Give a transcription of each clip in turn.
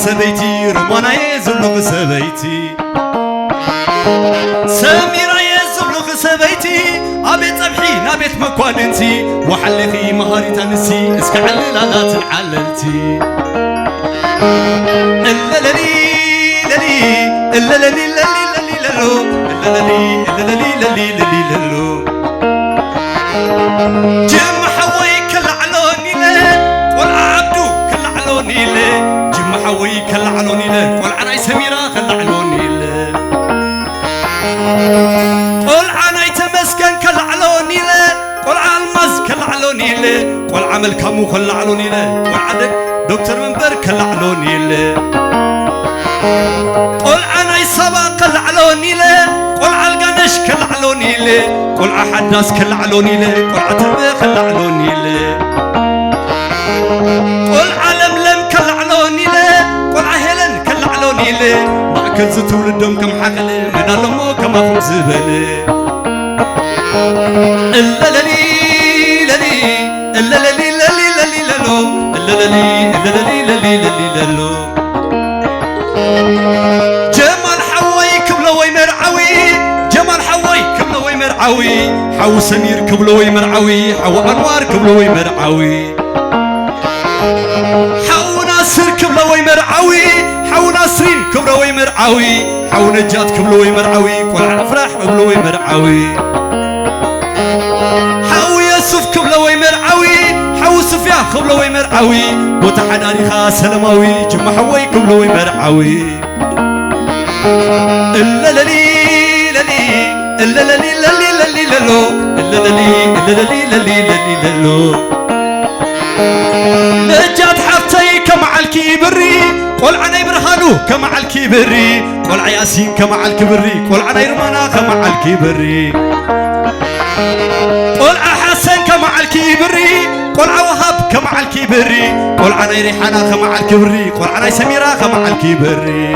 سبيتي رمانا يزبلغ سبيتي سميرة يزبلغ سبيتي أبيت أبحين أبيت مكواننتي وحلخي مهاري تنسي اسكعلي لا تنعللتي اللالي لالي اللالي لالي لالو اللالي لالي لالو جم حوي كل علوني له والعبدو كل علوني له جم حوي كل علوني له والعناي سميرة كل علوني له والعناي تمسكن كل علوني له والعالمز كل علوني له والعمل كمو كل علوني له والعدك دكتور منبر كل علوني له والعناي سبا كل علوني له والعالقنش كل علوني له والعحداس كل علوني له والعتبة كل علوني له والعالم لم كل علوني له والعهلن كل علوني له مع كل زتولدهم كم حقل من اللمو كم أخم زبله اللالي لالي اللالي لالي لالي لالو اللالي لالي لالي لالي لالو جمال حوي كبلوي مرعوي جمال حوي كبلوي مرعوي حو سمير كبلوي مرعوي حو أنوار كبلوي مرعوي حو ناصر كبلوي مرعوي حو ناصرين كبلوي مرعوي حو نجات كبلوي مرعوي قلع أفراح كبلوي مرعوي حو يوسف كبلوي مرعوي حو سفيا كبلوي مرعوي وتحناني خاص سلماوي جمع حوي كبلوي مرعوي اللالي لالي اللالي لالي لالي لالو اللالي لالي لالي لالي لالو نجات حفتي كمع الكبري قل عني برهانو كمع الكبري قل عياسين كمع الكبري قل عني رمانا كمع الكبري قل حسن كمع الكبري قل وهب كمع الكبري قل عني ريحانا كمع الكبري قل عني سميرة كمع الكبري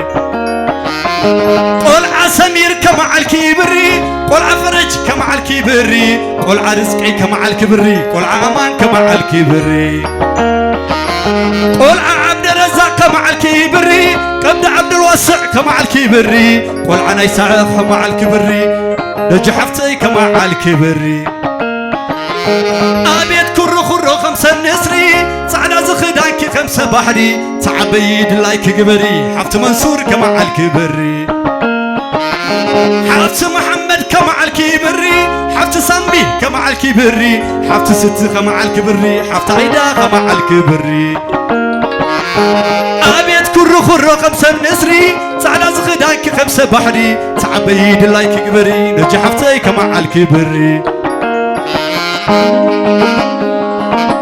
قل سمير كمع الكبري قل فرج كمع الكبري قل رزقي كمع الكبري قل امان كمع الكبري قل عبد الرزاق كمع الكبري قد عبد الواسع كمع الكبري قل عني سعف كمع الكبري نجحفتي كمع الكبري أبيت كرو خرو خمسة نسري سعدا زخدانكي خمسة بحري تعبيد لايك قبري حفت منصور كمع الكبري حفت محمد كمع الكبري حفت سامبي كمع الكبري حفت ست كمع الكبري حفت عيدا كمع الكبري أبيت كرو خرو خمسة نسري سعدا زخدانكي خمسة بحري تعبيد لايك قبري نجحفتي كمع الكبري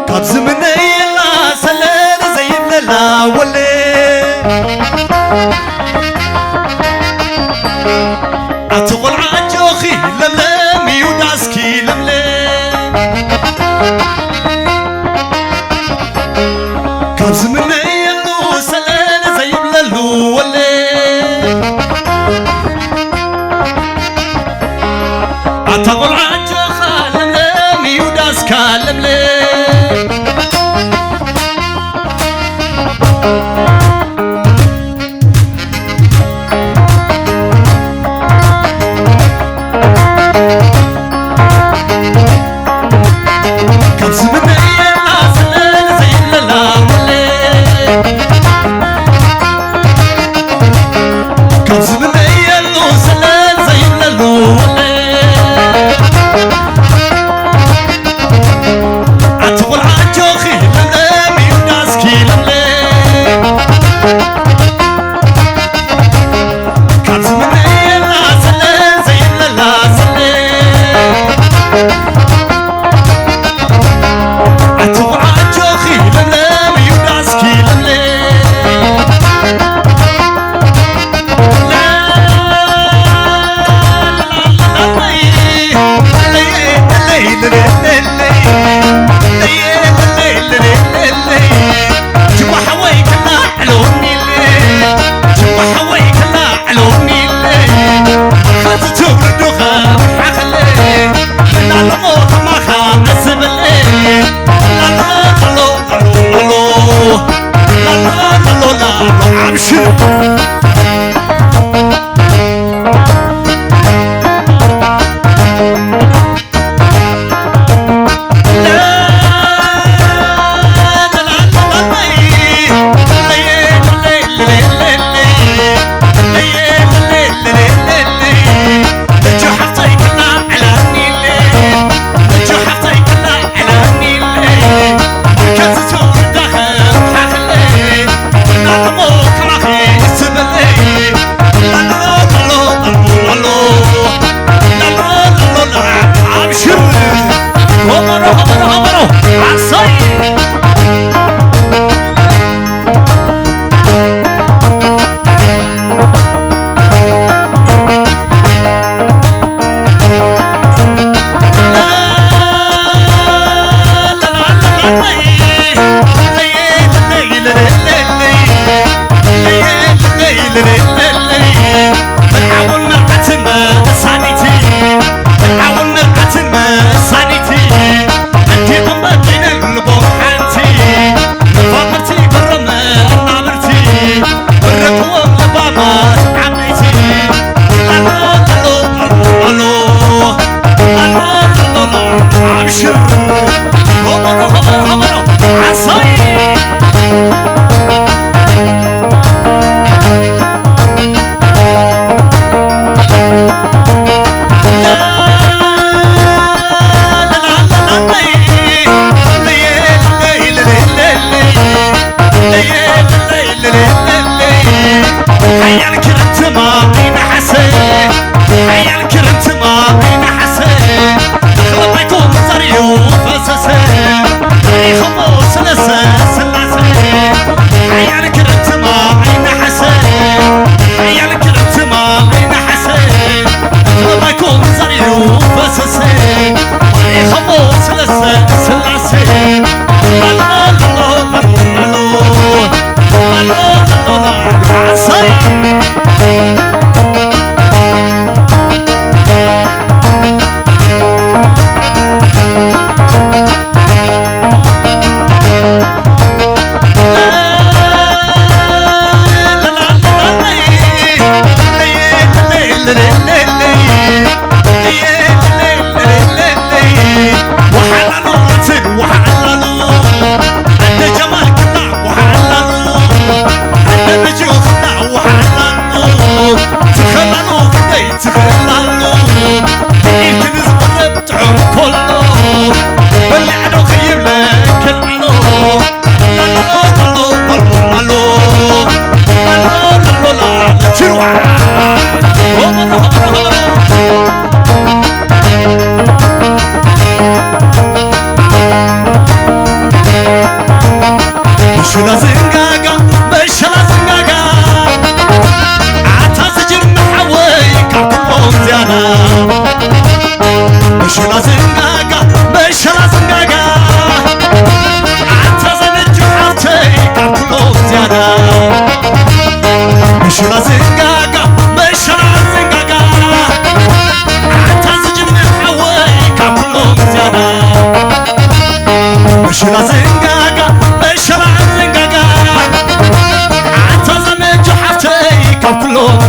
كاب زمني لا سلال زي لا ولي أتقول عجوخي لملم يوداسكي لملم كاب زمني لا سلال زي لا ولي أتقول عجوخي كلم لي أبشر همرو عصاي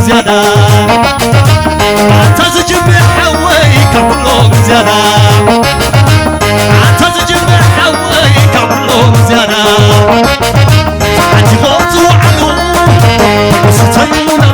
زيادة اعتزج بحويك كلهم زيادة اعتزج بحويك كلهم زيادة عندي غوت وعلو وستيمون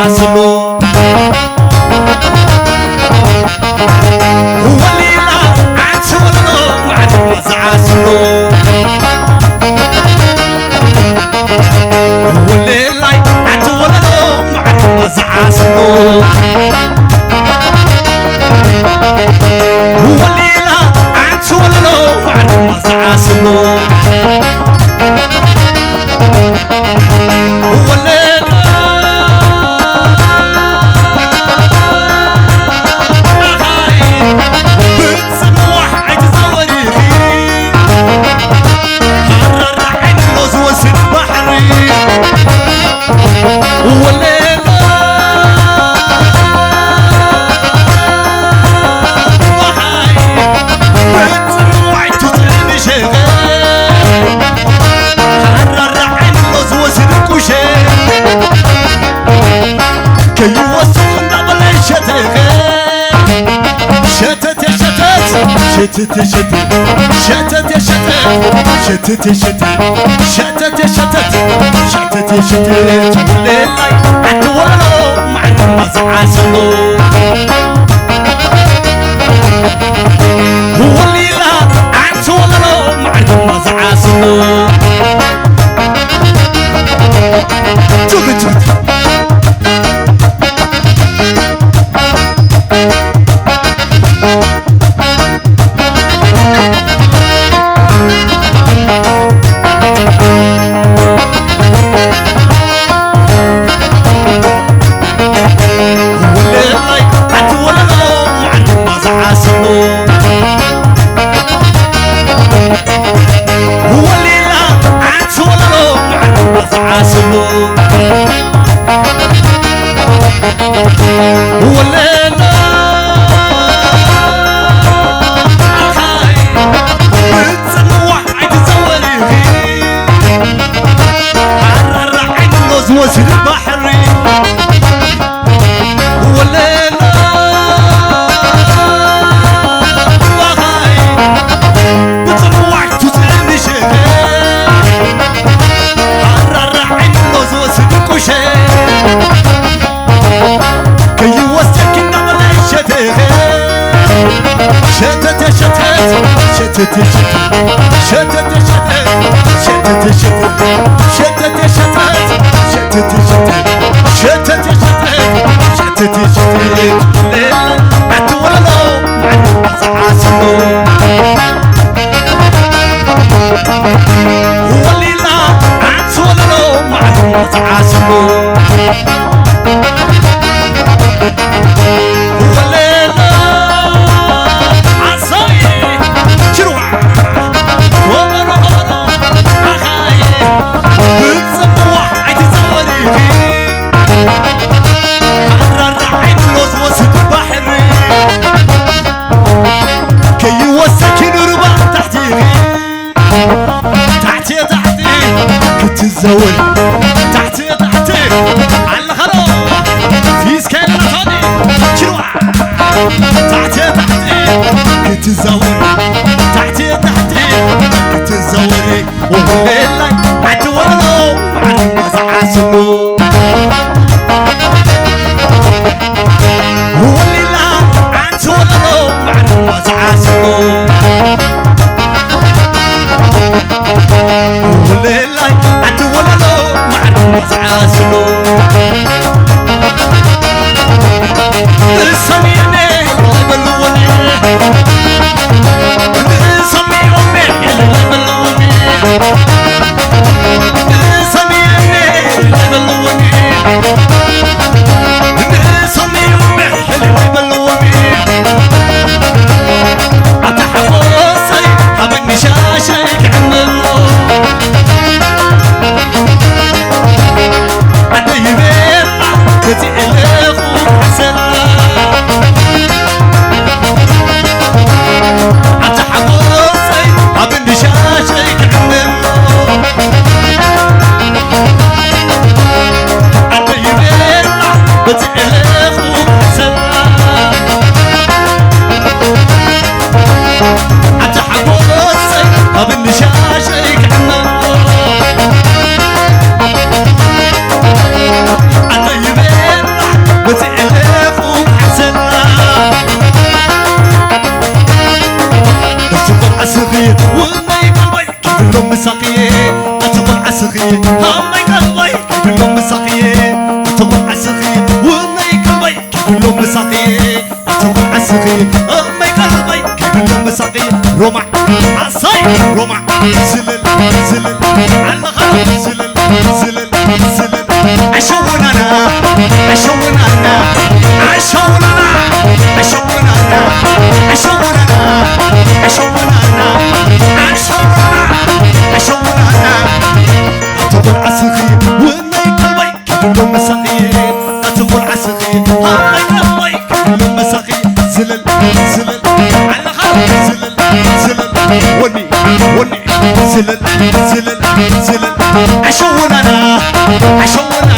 عاسلو وليلا عتولو وعد عاسلو وليلا عتولو وعد عاسلو وليلا عتولو وعد عاسلو شتت شتت شتت شتت شتت شتت شتت ليلاي عتولو مع المزعاسلو هو الليلة عتولو مع المزعاسلو تغت شتت شتت شتت شتت شتت شتت شتت شتت عتولو عاسلو هو الليلة عتولو مع عاسلو تزول تحتي كتزوري تحتي كتزوري وبالله عتولو معلم زعاسلو وليلا عتولو معلم زعاسلو وليلا عتولو معلم زعاسلو سميني بلوني مساقية أتبع عسقية همي قلبي كلهم مساقية أتبع عسقية ومي قلبي كلهم مساقية أتبع عسقية همي قلبي كلهم مساقية رمع عصاي رمع زلل زلل على غرب زلل زلل زلل عشوننا عشوننا عشوننا عشوننا عشوننا عشوننا عشوننا أتبع عسقي ومي قلبي كلهم مساقية أتبع عسقي همي قلبي كلهم مساقية زلل زلل على غرب زلل زلل وني وني زلل زلل زلل عشوننا عشوننا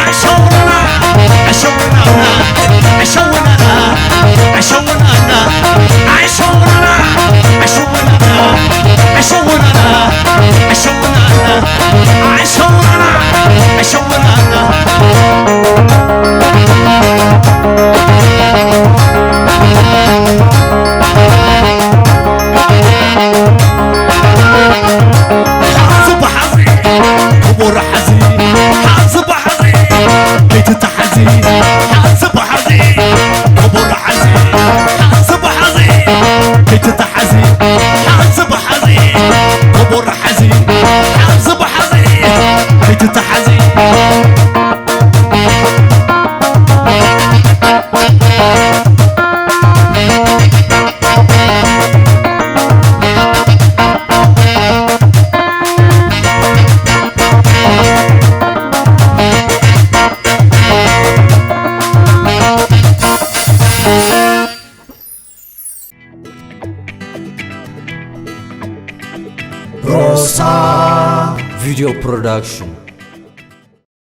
عشوننا عشوننا عشوننا عشوننا عشوننا عشوننا عشوننا عشوننا عشوننا عشوننا حاسب حظي قبور حزين حاسب حظي بيت تحزين حاسب حظي قبور حزين حاسب حظي بيت تحزين حاسب حظي قبور حزين حاسب حظي بيت تحزين Rosa Video Production.